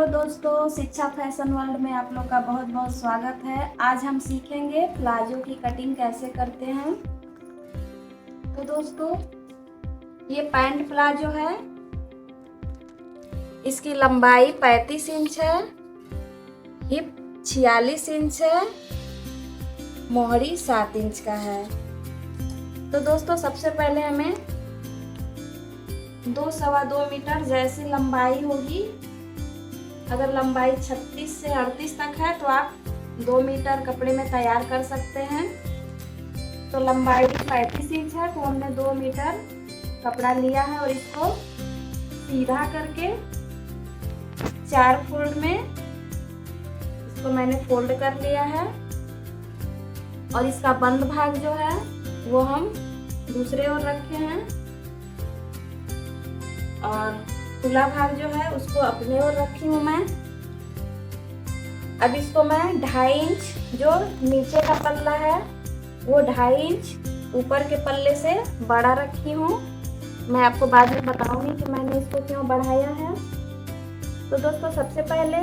दोस्तों, शिक्षा fashion world में आप लोग का बहुत बहुत स्वागत है। आज हम सीखेंगे प्लाजो की कटिंग कैसे करते हैं। तो दोस्तों, ये पैंट प्लाजो है। इसकी लंबाई 35 इंच है, हिप 46 इंच है, मोहरी 7 इंच का है। तो दोस्तों, सबसे पहले हमें 2 सवा 2 मीटर जैसी लंबाई होगी। अगर लंबाई 36 से 38 तक है तो आप 2 मीटर कपड़े में तैयार कर सकते हैं। तो लंबाई 35 इंच है तो हमने 2 मीटर कपड़ा लिया है और इसको सीधा करके 4 फोल्ड में इसको मैंने फोल्ड कर लिया है। और इसका बंद भाग जो है वो हम दूसरे ओर रखे हैं और खुला भाग जो है उसको अपने ओर रखी हूँ मैं। अब इसको मैं 2.5 इंच जो नीचे का पल्ला है वो 2.5 इंच ऊपर के पल्ले से बड़ा रखी हूँ। मैं आपको बाद में बताऊंगी कि मैंने इसको क्यों बढ़ाया है। तो दोस्तों, सबसे पहले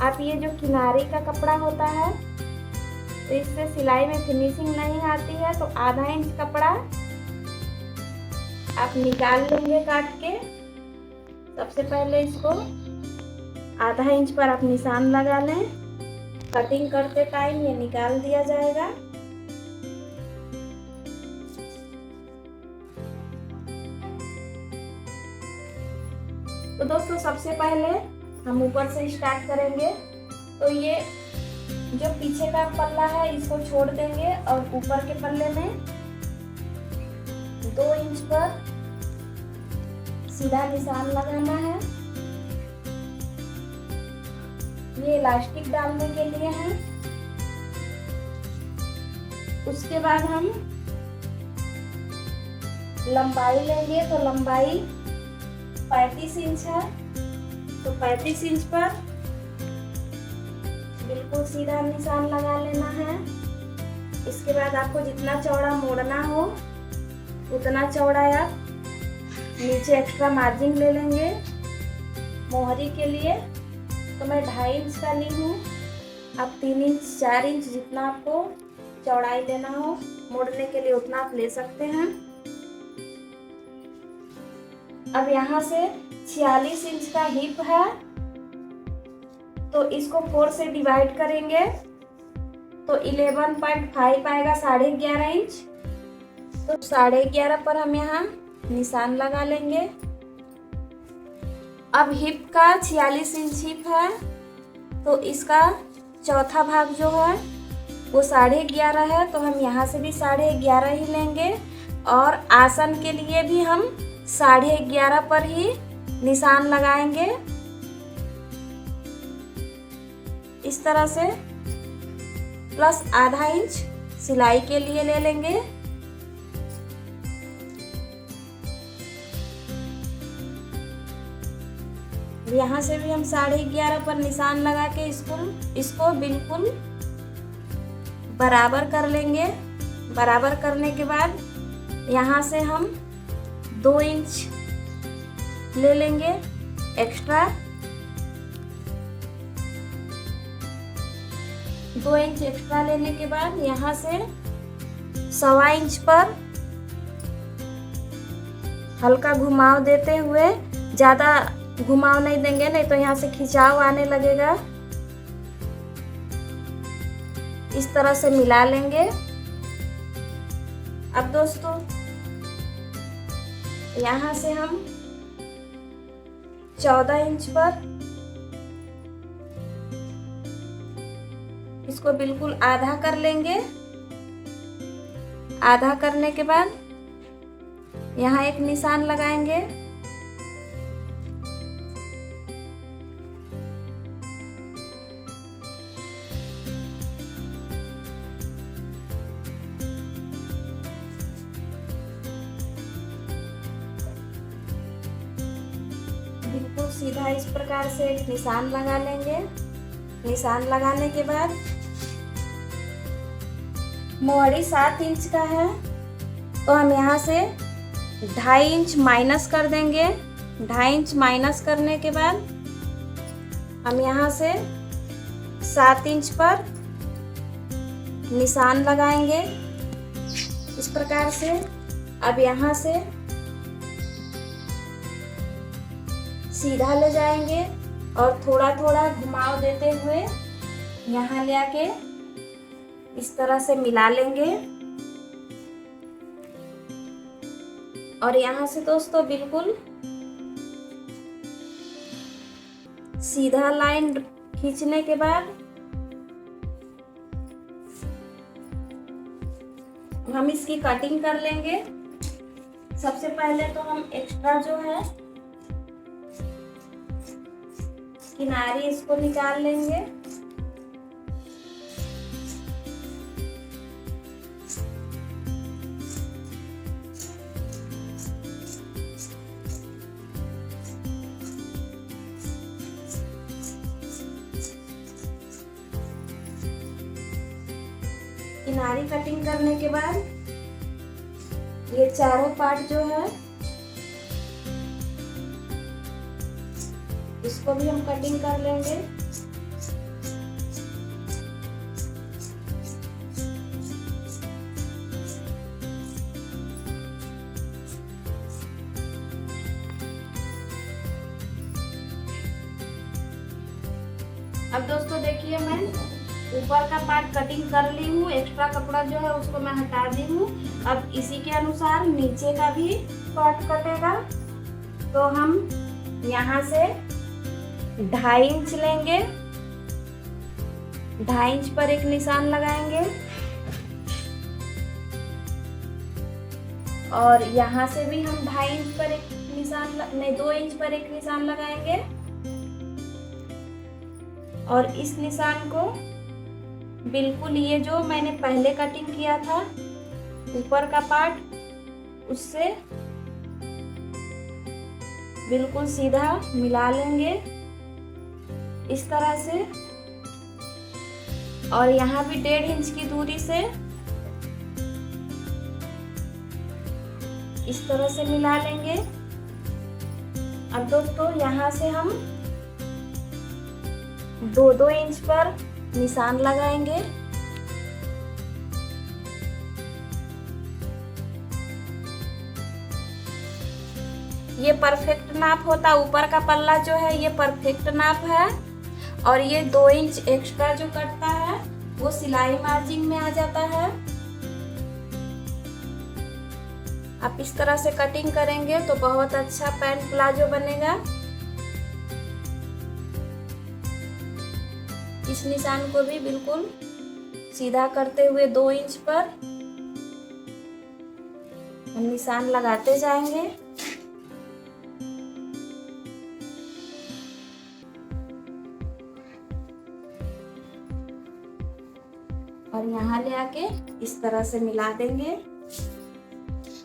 आप ये जो किनारे का कपड़ा होता है तो इससे सिलाई में फिनिशिंग नहीं आती है, तो आधा इंच कपड़ा आप निकाल लेंगे काट के। सबसे पहले इसको आधा इंच पर आप निशान लगा लें। कटिंग करते टाइम ये निकाल दिया जाएगा। तो दोस्तों, सबसे पहले हम ऊपर से स्टार्ट करेंगे। तो ये जो पीछे का पल्ला है इसको छोड़ देंगे और ऊपर के पल्ले में 2 इंच पर सीधा निशान लगाना है। ये इलास्टिक डालने के लिए है। उसके बाद हम लंबाई लेंगे। तो लंबाई 35 इंच है तो 35 इंच पर बिल्कुल सीधा निशान लगा लेना है। इसके बाद आपको जितना चौड़ा मोड़ना हो उतना चौड़ा आप नीचे एक्स्ट्रा मार्जिन ले लेंगे। मोहरी के लिए तो मैं 2.5 इंच का ली हूँ। आप 3 इंच 4 इंच जितना आपको चौड़ाई लेना हो मोड़ने के लिए उतना आप ले सकते हैं। अब यहाँ से 46 इंच का हिप है तो इसको 4 से डिवाइड करेंगे तो 11.5 आएगा, 11.5 इंच। तो 11.5 पर हम यहाँ निशान लगा लेंगे। अब हिप का 46 इंच हिप है तो इसका चौथा भाग जो है वो 11.5 है, तो हम यहाँ से भी 11.5 ही लेंगे। और आसन के लिए भी हम 11.5 पर ही निशान लगाएंगे। इस तरह से प्लस आधा इंच सिलाई के लिए ले लेंगे। यहाँ से भी हम 11.5 पर निशान लगा के इसको बिल्कुल बराबर कर लेंगे। बराबर करने के बाद यहाँ से हम 2 इंच ले लेंगे एक्स्ट्रा। 2 इंच एक्स्ट्रा लेने के बाद यहाँ से 1.25 इंच पर हल्का घुमाव देते हुए, ज़्यादा घुमाव नहीं देंगे नहीं तो यहाँ से खिंचाव आने लगेगा। इस तरह से मिला लेंगे। अब दोस्तों, यहाँ से हम 14 इंच पर इसको बिल्कुल आधा कर लेंगे। आधा करने के बाद यहाँ एक निशान लगाएंगे। बिल्कुल सीधा इस प्रकार से एक निशान लगा लेंगे। निशान लगाने के बाद मोहरी 7 इंच का है तो हम यहाँ से 2.5 इंच माइनस कर देंगे। 2.5 इंच माइनस करने के बाद हम यहाँ से 7 इंच पर निशान लगाएंगे इस प्रकार से। अब यहाँ से सीधा ले जाएंगे और थोड़ा थोड़ा घुमाव देते हुए यहाँ ले आके इस तरह से मिला लेंगे। और यहाँ से दोस्तों बिल्कुल सीधा लाइन खींचने के बाद हम इसकी कटिंग कर लेंगे। सबसे पहले तो हम एक्स्ट्रा जो है किनारी इसको निकाल लेंगे। किनारी कटिंग करने के बाद ये चारों पार्ट जो है इसको भी हम कटिंग कर लेंगे। अब दोस्तों देखिए मैं ऊपर का पार्ट कटिंग कर ली हूँ, एक्स्ट्रा कपड़ा जो है उसको मैं हटा दी हूँ। अब इसी के अनुसार नीचे का भी पार्ट कटेगा। तो हम यहाँ से 2.5 इंच लेंगे, 2.5 इंच पर एक निशान लगाएंगे और यहाँ से भी हम 2.5 इंच पर एक निशान नहीं 2 इंच पर एक निशान लगाएंगे और इस निशान को बिल्कुल ये जो मैंने पहले कटिंग किया था ऊपर का पार्ट उससे बिल्कुल सीधा मिला लेंगे इस तरह से। और यहाँ भी 1.5 इंच की दूरी से इस तरह से मिला लेंगे। अब दोस्तों यहाँ से हम 2-2 इंच पर निशान लगाएंगे। ये परफेक्ट नाप होता, ऊपर का पल्ला जो है ये परफेक्ट नाप है और ये 2 इंच एक्स्ट्रा जो कटता है वो सिलाई मार्जिन में आ जाता है। आप इस तरह से कटिंग करेंगे तो बहुत अच्छा पैंट प्लाजो बनेगा। इस निशान को भी बिल्कुल सीधा करते हुए 2 इंच पर हम निशान लगाते जाएंगे। और यहाँ ले आके इस तरह से मिला देंगे।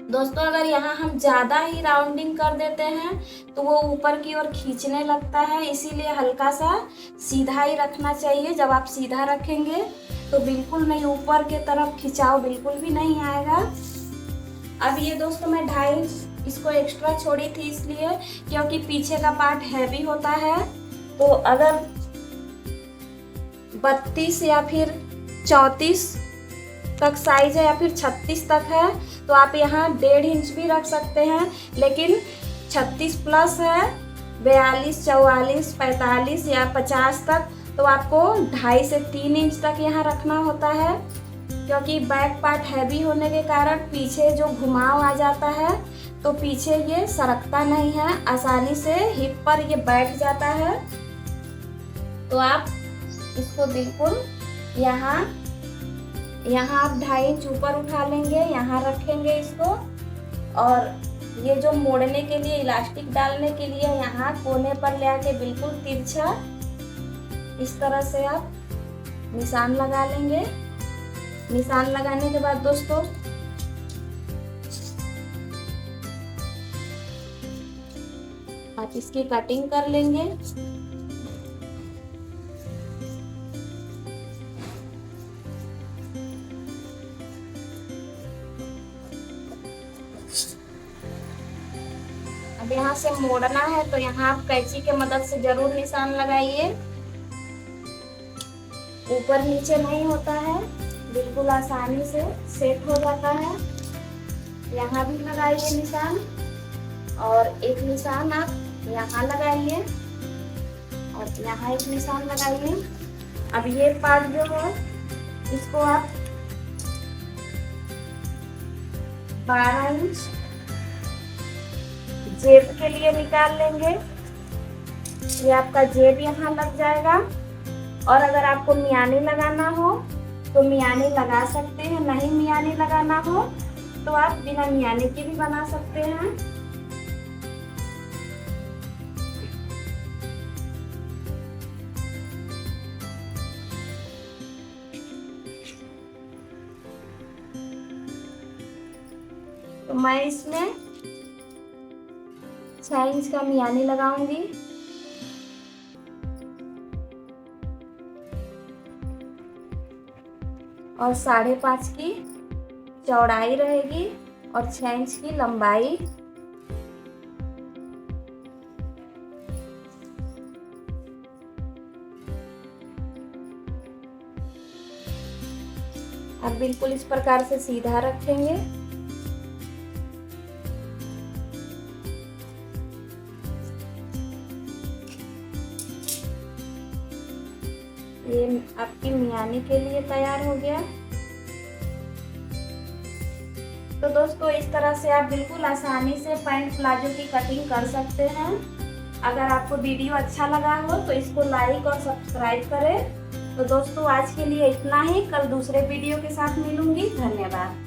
दोस्तों अगर यहाँ हम ज़्यादा ही राउंडिंग कर देते हैं तो वो ऊपर की ओर खींचने लगता है, इसीलिए हल्का सा सीधा ही रखना चाहिए। जब आप सीधा रखेंगे तो बिल्कुल नहीं ऊपर के तरफ खिंचाव बिल्कुल भी नहीं आएगा। अब ये दोस्तों मैं 2.5 इंच इसको एक्स्ट्रा छोड़ी थी इसलिए क्योंकि पीछे का पार्ट हैवी होता है। तो अगर 32 या फिर 34 तक साइज है या फिर 36 तक है तो आप यहाँ 1.5 इंच भी रख सकते हैं, लेकिन 36 प्लस है 42, 44, 45 या 50 तक तो आपको 2.5 से 3 इंच तक यहाँ रखना होता है क्योंकि बैक पार्ट हैवी होने के कारण पीछे जो घुमाव आ जाता है तो पीछे ये सरकता नहीं है, आसानी से हिप पर ये बैठ जाता है। तो आप इसको बिल्कुल यहाँ आप 2.5 इंच ऊपर उठा लेंगे, यहाँ रखेंगे इसको और ये जो मोड़ने के लिए इलास्टिक डालने के लिए यहाँ कोने पर ले आके बिल्कुल तिरछा इस तरह से आप निशान लगा लेंगे। निशान लगाने के बाद दोस्तों आप इसकी कटिंग कर लेंगे। अब यहाँ से मोड़ना है तो यहाँ आप कैंची के मदद से जरूर निशान लगाइए। ऊपर नीचे नहीं होता है, बिल्कुल आसानी से सेट हो जाता है। यहाँ भी लगाइए निशान और एक निशान आप यहाँ लगाइए और यहाँ एक निशान लगाइए। अब ये पार्ट जो है इसको आप 12 इंच जेब के लिए निकाल लेंगे। ये आपका जेब यहाँ लग जाएगा। और अगर आपको मियानी लगाना हो तो मियानी लगा सकते हैं, नहीं मियानी लगाना हो तो आप बिना मियानी के भी बना सकते हैं। तो मैं इसमें 6 इंच का मियानी लगाऊंगी और 5.5 की चौड़ाई रहेगी और 6 इंच की लंबाई। अब बिल्कुल इस प्रकार से सीधा रखेंगे। ये आपकी मियानी के लिए तैयार हो गया। तो दोस्तों इस तरह से आप बिल्कुल आसानी से पैंट प्लाजो की कटिंग कर सकते हैं। अगर आपको वीडियो अच्छा लगा हो तो इसको लाइक और सब्सक्राइब करें। तो दोस्तों आज के लिए इतना ही, कल दूसरे वीडियो के साथ मिलूंगी। धन्यवाद।